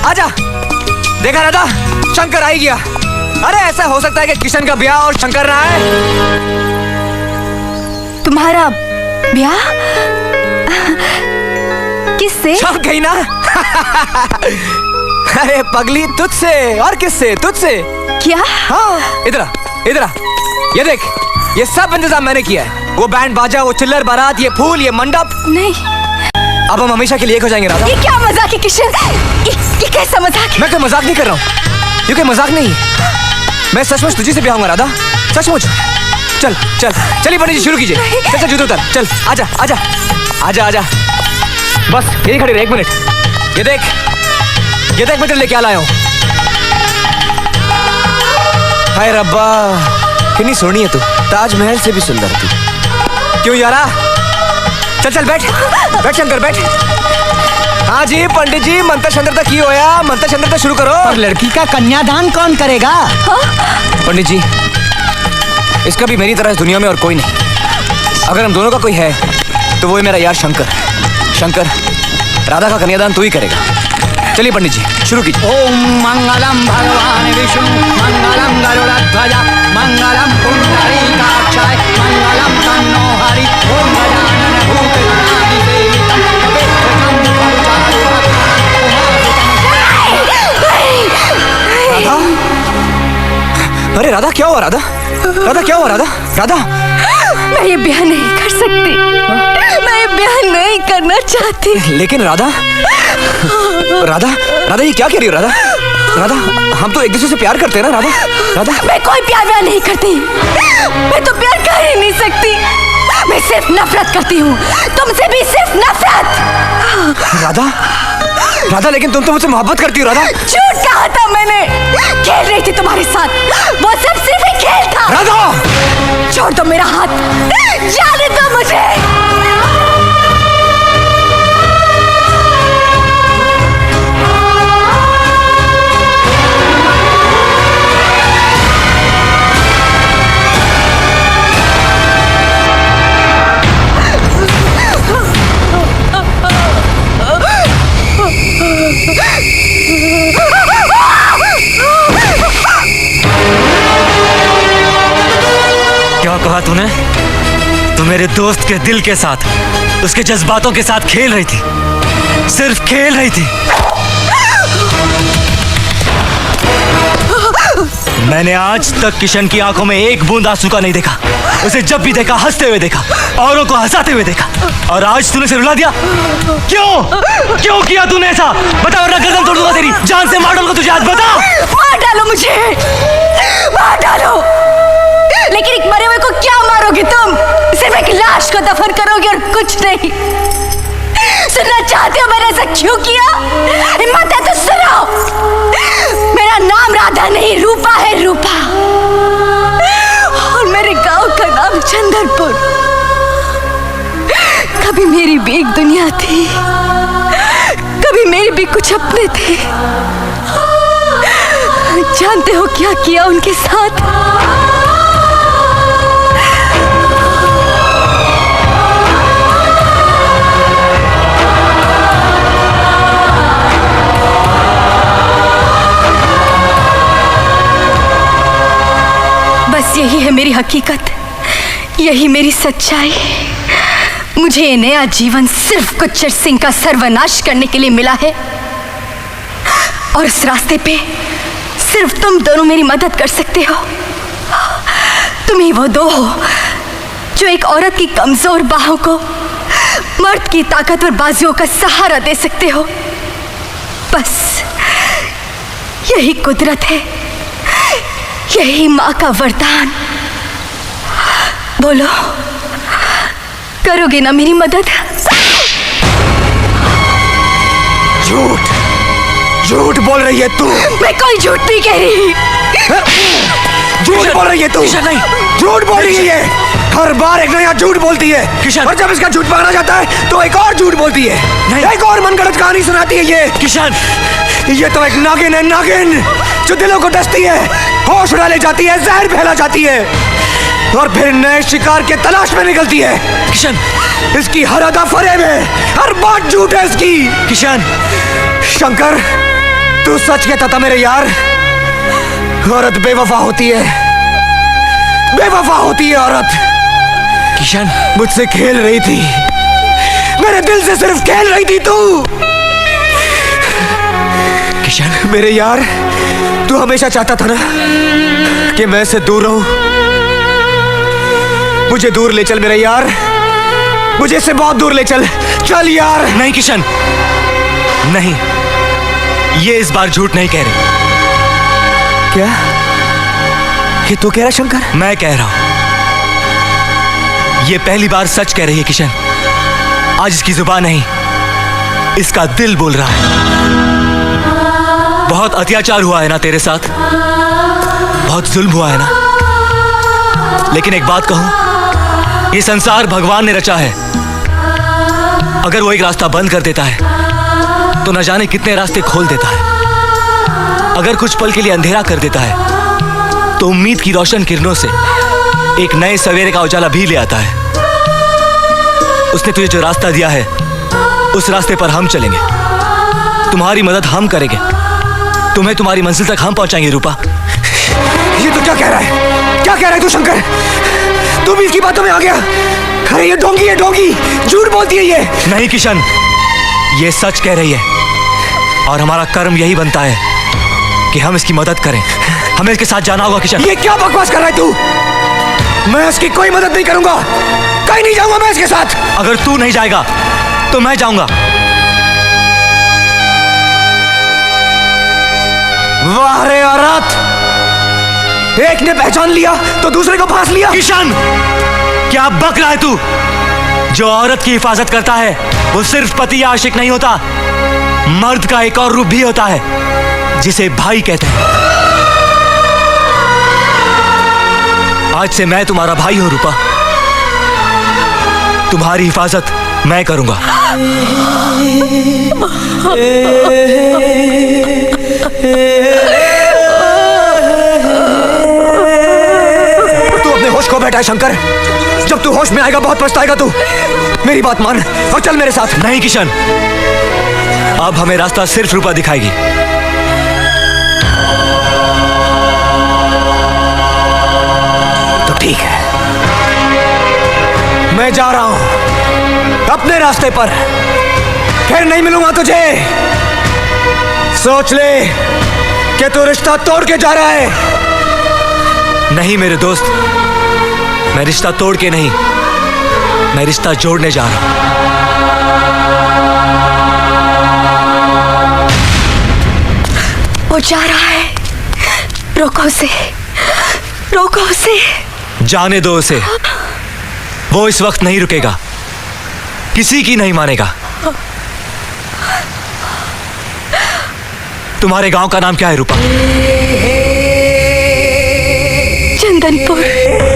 आजा। देखा राधा, शंकर आ ही गया। अरे ऐसा हो सकता है कि किशन का ब्याह और शंकर ना आए? तुम्हारा ब्याह किससे? सब गई ना। अरे पगली, तुझसे। और किससे? तुझसे। क्या? हाँ, इधर आ, इधर आ। ये देख, ये सब इंतजाम मैंने किया है। वो बैंड बाजा, वो चिल्लर बारात, ये फूल, ये मंडप। नहीं, अब हम हमेशा के लिए एक हो जाएंगे राधा। ये क्या मजाक है किशन? ये कैसा मजाक है? मैं कोई मजाक नहीं कर रहा हूँ, ये कोई मजाक नहीं है। मैं सचमुच तुझी से ब्याह होऊंगा राधा, सचमुच। चल चल चलिए पंडित जी, शुरू कीजिए। चल चल, जूते उतार, चल। आजा आजा आजा आजा। बस यही खड़ी रहे, 1 मिनट। ये देख मैं तेरे लिए क्या लाया हूँ। हाय रब्बा, कितनी सोहनी है तू, ताजमहल से भी सुंदर थी। क्यों यारा? चल चल बैठ बैठ शंकर बैठ। हाँ जी पंडित जी, मंत्र शंकर तक की होया, मंत्र शंकर तक शुरू करो। और लड़की का कन्यादान कौन करेगा? पंडित जी, इसका भी मेरी तरह इस दुनिया में और कोई नहीं। अगर हम दोनों का कोई है तो वो है मेरा यार शंकर। शंकर, राधा का कन्यादान तू ही करेगा। चलिए पंडित जी, शुरू कीजिए। ओम मंगलम भगवान विष्णु, मंगलम गरुड़ध्वज, मंगलम पुंडरीकाक्षाय, मंगलम तन्नो हरि। ओम गजानन भूतगणाधि सेवितं, तपेत्रं परिचारितं, राधा? अरे राधा, क्या हुआ राधा? राधा क्या हुआ राधा? राधा, मैं ये ब्याह नहीं कर सकती। मैं ये ब्याह नहीं करना चाहती। लेकिन राधा, राधा राधा ये क्या कह रही हो राधा? राधा, हम तो एक दूसरे से प्यार करते हैं ना राधा? राधा, मैं कोई प्यार व्यार नहीं करती। मैं तो प्यार कर ही नहीं सकती। मैं सिर्फ नफरत करती हूँ, तुमसे भी सिर्फ नफरत। राधा, राधा लेकिन तुम तो मुझसे मोहब्बत करती हो राधा। झूठ कहा था मैंने, खेल रही थी तुम्हारे साथ। वो सब सिर्फ एक खेल था। राधा, छोड़ दो मेरा हाथ, जाने दो मुझे। क्या कहा तूने? तू मेरे दोस्त के दिल के साथ, उसके जज्बातों के साथ खेल रही थी, सिर्फ खेल रही थी। मैंने आज तक किशन की आंखों में एक बूंद आंसू का नहीं देखा। उसे जब भी देखा हंसते हुए देखा, औरों को हंसाते हुए देखा। और आज तूने उसे रुला दिया। क्यों किया तूने ऐसा? बता वरना गर्दन तोड़ दूंगा तेरी, जान से मार डालूंगा तुझे। आज बता। मार डालो मुझे, मार डालो। लेकिन एक मरे हुए को क्या मारोगे तुम? सिर्फ एक लाश को दफन करोगे और कुछ नहीं। सुनना चाहते हो मैंने ऐसा क्यों किया? हिम्मत है तो सुनो। मेरा नाम राधा नहीं, रूपा है, रूपा। और मेरे गांव का नाम चंदरपुर। कभी मेरी भी एक दुनिया थी, कभी मेरे भी कुछ अपने थे। जानते हो क्या किया उनके साथ? बस यही है मेरी हकीकत, यही मेरी सच्चाई। मुझे ये नया जीवन सिर्फ गुज्जर सिंह का सर्वनाश करने के लिए मिला है। और इस रास्ते पे सिर्फ तुम दोनों मेरी मदद कर सकते हो। तुम ही वो दो हो जो एक औरत की कमजोर बाहों को मर्द की ताकतवर बाजुओं का सहारा दे सकते हो। बस यही कुदरत है, यही माँ का वरदान। बोलो, करोगे ना मेरी मदद? झूठ बोल रही है तू। मैं कोई झूठ नहीं कह रही। झूठ बोल रही है तू। किशन नहीं, झूठ बोल रही है। हर बार एक नया झूठ बोलती है किशन। और जब इसका झूठ पकड़ा जाता है तो एक और झूठ बोलती है। नहीं। एक और मनगढ़ंत कहानी सुनाती है ये। किशन, ये तो एक नागिन है, नागिन जो दिलों को डसती है, होश उड़ा ले जाती है, जहर फैला जाती है और फिर नए शिकार के तलाश में निकलती है। किशन, इसकी हर अदा फरेब है, हर बात झूठ है इसकी। किशन, शंकर, तू सच कहता था मेरे यार, औरत बेवफा होती है, बेवफा होती है औरत। किशन, मुझसे खेल रही थी, मेरे दिल से सिर्फ खेल रही थी तू। किशन, मेरे यार, तू हमेशा चाहता था ना कि मैं इससे दूर रहूं। मुझे दूर ले चल मेरे यार, मुझे इससे बहुत दूर ले चल। चल यार। नहीं किशन, नहीं, ये इस बार झूठ नहीं कह रही। क्या ये तू कह रहा शंकर? मैं कह रहा हूं, ये पहली बार सच कह रही है किशन। आज इसकी जुबान नहीं, इसका दिल बोल रहा है। बहुत अत्याचार हुआ है ना तेरे साथ, बहुत जुल्म हुआ है ना, लेकिन एक बात कहूं, ये संसार भगवान ने रचा है। अगर वो एक रास्ता बंद कर देता है तो न जाने कितने रास्ते खोल देता है। अगर कुछ पल के लिए अंधेरा कर देता है तो उम्मीद की रोशन किरणों से एक नए सवेरे का उजाला भी ले आता है। उसने तुझे जो रास्ता दिया है, उस रास्ते पर हम चलेंगे, तुम्हारी मदद हम करेंगे, तुम्हें तुम्हारी मंजिल तक हम पहुंचाएंगे। रूपा, ये तो क्या कह रहा है? क्या कह रहा है तू शंकर? तू भी इसकी बातों में आ गया? अरे ये ढोंगी है, ढोंगी, झूठ बोलती है ये। नहीं किशन, ये सच कह रही है और हमारा कर्म यही बनता है कि हम इसकी मदद करें। हमें इसके साथ जाना होगा किशन। ये क्या बकवास कर रहा है तू? मैं इसकी कोई मदद नहीं करूंगा, कहीं नहीं जाऊंगा मैं इसके साथ। अगर तू नहीं जाएगा तो मैं जाऊंगा। वाह रे औरत, एक ने पहचान लिया तो दूसरे को फांस लिया। किशन, क्या बक रहा है तू? जो औरत की हिफाजत करता है वो सिर्फ पति या आशिक नहीं होता, मर्द का एक और रूप भी होता है जिसे भाई कहते हैं। आज से मैं तुम्हारा भाई हूं रूपा, तुम्हारी हिफाजत मैं करूंगा। तू अपने होश खो बैठा है शंकर, जब तू होश में आएगा बहुत पछताएगा तू। मेरी बात मान और चल मेरे साथ। नहीं किशन, अब हमें रास्ता सिर्फ रूपा दिखाएगी। तो ठीक है, मैं जा रहा हूं अपने रास्ते पर, फिर नहीं मिलूंगा तुझे। सोच ले कि तू रिश्ता तोड़ के जा रहा है। नहीं मेरे दोस्त, मैं रिश्ता तोड़ के नहीं, मैं रिश्ता जोड़ने जा रहा हूं। वो जा रहा है, रोको उसे, रोको उसे। जाने दो उसे, वो इस वक्त नहीं रुकेगा, किसी की नहीं मानेगा। तुम्हारे गांव का नाम क्या है रूपा? चंदनपुर।